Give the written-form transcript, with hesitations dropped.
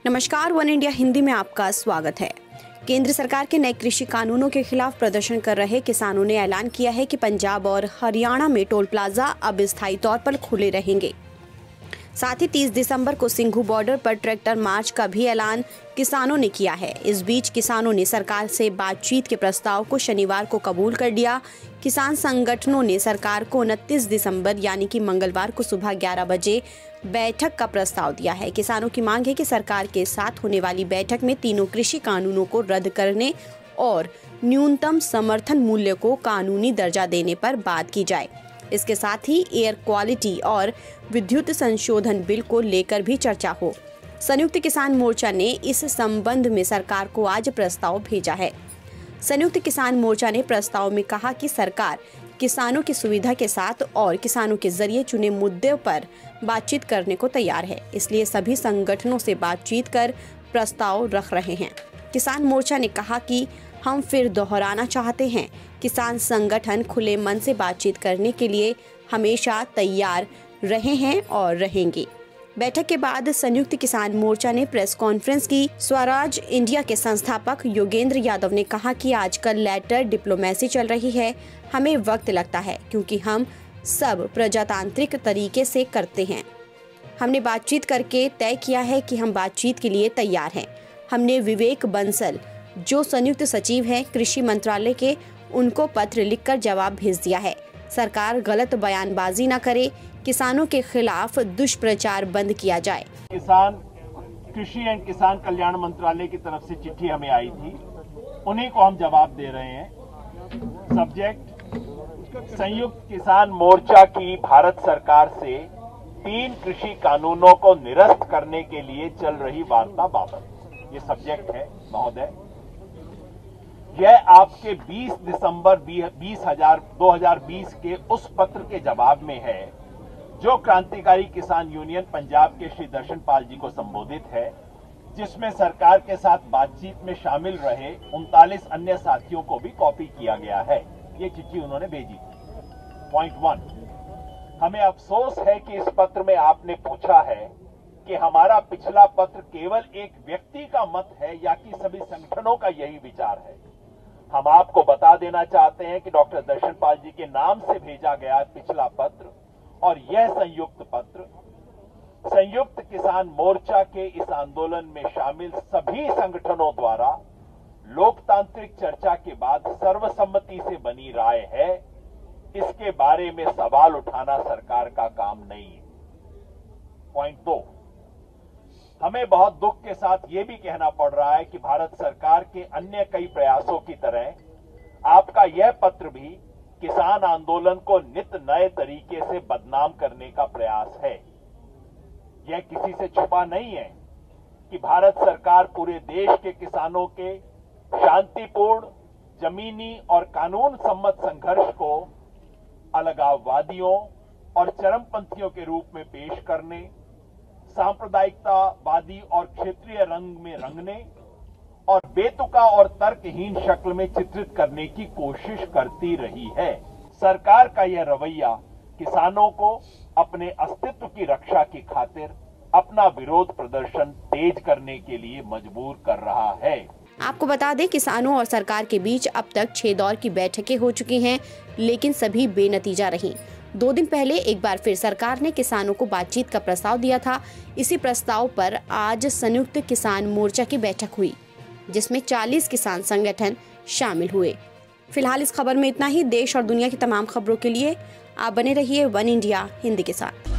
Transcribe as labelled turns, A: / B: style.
A: नमस्कार, one India Hindi में आपका स्वागत है। केंद्र सरकार के नए कृषि कानूनों के खिलाफ प्रदर्शन कर रहे किसानों ने ऐलान किया है कि पंजाब और हरियाणा में टोल प्लाजा अब स्थायी तौर पर खुले रहेंगे। साथ ही 30 दिसंबर को सिंघू बॉर्डर पर ट्रैक्टर मार्च का भी ऐलान किसानों ने किया है। इस बीच किसानों ने सरकार से बातचीत के प्रस्ताव को शनिवार को कबूल कर लिया। किसान संगठनों ने सरकार को 29 दिसंबर यानी कि मंगलवार को सुबह 11 बजे बैठक का प्रस्ताव दिया है। किसानों की मांग है कि सरकार के साथ होने वाली बैठक में तीनों कृषि कानूनों को रद्द करने और न्यूनतम समर्थन मूल्य को कानूनी दर्जा देने पर बात की जाए। इसके साथ ही एयर क्वालिटी और विद्युत संशोधन बिल को लेकर भी चर्चा हो। संयुक्त किसान मोर्चा ने इस संबंध में सरकार को आज प्रस्ताव भेजा है। संयुक्त किसान मोर्चा ने प्रस्ताव में कहा कि सरकार किसानों की सुविधा के साथ और किसानों के जरिए चुने मुद्दों पर बातचीत करने को तैयार है, इसलिए सभी संगठनों से बातचीत कर प्रस्ताव रख रहे हैं। किसान मोर्चा ने कहा कि हम फिर दोहराना चाहते हैं, किसान संगठन खुले मन से बातचीत करने के लिए हमेशा तैयार रहे हैं और रहेंगे। बैठक के बाद संयुक्त किसान मोर्चा ने प्रेस कॉन्फ्रेंस की। स्वराज इंडिया के संस्थापक योगेंद्र यादव ने कहा कि आजकल लेटर डिप्लोमेसी चल रही है, हमें वक्त लगता है क्योंकि हम सब प्रजातांत्रिक तरीके से करते हैं। हमने बातचीत करके तय किया है कि हम बातचीत के लिए तैयार हैं। हमने विवेक बंसल जो संयुक्त सचिव हैं कृषि मंत्रालय के, उनको पत्र लिखकर जवाब भेज दिया है। सरकार गलत बयानबाजी न करे, किसानों के खिलाफ दुष्प्रचार बंद किया जाए।
B: कृषि एंड किसान कल्याण मंत्रालय की तरफ से चिट्ठी हमें आई थी, उन्हीं को हम जवाब दे रहे हैं। सब्जेक्ट संयुक्त किसान मोर्चा की भारत सरकार से 3 कृषि कानूनों को निरस्त करने के लिए चल रही वार्ता बाबत ये सब्जेक्ट है महोदय। यह आपके 20 दिसंबर 2020 के उस पत्र के जवाब में है जो क्रांतिकारी किसान यूनियन पंजाब के श्री दर्शन पाल जी को संबोधित है, जिसमें सरकार के साथ बातचीत में शामिल रहे 39 अन्य साथियों को भी कॉपी किया गया है। ये चिट्ठी उन्होंने भेजी थी। पॉइंट 1, हमें अफसोस है कि इस पत्र में आपने पूछा है कि हमारा पिछला पत्र केवल एक व्यक्ति का मत है या कि सभी संगठनों का यही विचार है। हम आपको बता देना चाहते हैं कि डॉक्टर दर्शन पाल जी के नाम से भेजा गया पिछला पत्र और यह संयुक्त पत्र संयुक्त किसान मोर्चा के इस आंदोलन में शामिल सभी संगठनों द्वारा लोकतांत्रिक चर्चा के बाद सर्वसम्मति से बनी राय है। इसके बारे में सवाल उठाना सरकार का काम नहीं है। पॉइंट 2, हमें बहुत दुख के साथ यह भी कहना पड़ रहा है कि भारत सरकार के अन्य कई प्रयासों की तरह आपका यह पत्र भी किसान आंदोलन को नित नए तरीके से बदनाम करने का प्रयास है। यह किसी से छुपा नहीं है कि भारत सरकार पूरे देश के किसानों के शांतिपूर्ण जमीनी और कानून सम्मत संघर्ष को अलगाववादियों और चरमपंथियों के रूप में पेश करने, सांप्रदायिकतावादी और क्षेत्रीय रंग में रंगने और बेतुका और तर्कहीन शक्ल में चित्रित करने की कोशिश करती रही है। सरकार का यह रवैया किसानों को अपने अस्तित्व की रक्षा की खातिर अपना विरोध प्रदर्शन तेज करने के लिए मजबूर कर रहा है।
A: आपको बता दें, किसानों और सरकार के बीच अब तक 6 दौर की बैठकें हो चुकी हैं, लेकिन सभी बेनतीजा रहीं। 2 दिन पहले एक बार फिर सरकार ने किसानों को बातचीत का प्रस्ताव दिया था। इसी प्रस्ताव पर आज संयुक्त किसान मोर्चा की बैठक हुई, जिसमें 40 किसान संगठन शामिल हुए। फिलहाल इस खबर में इतना ही। देश और दुनिया की तमाम खबरों के लिए आप बने रहिए वन इंडिया हिंदी के साथ।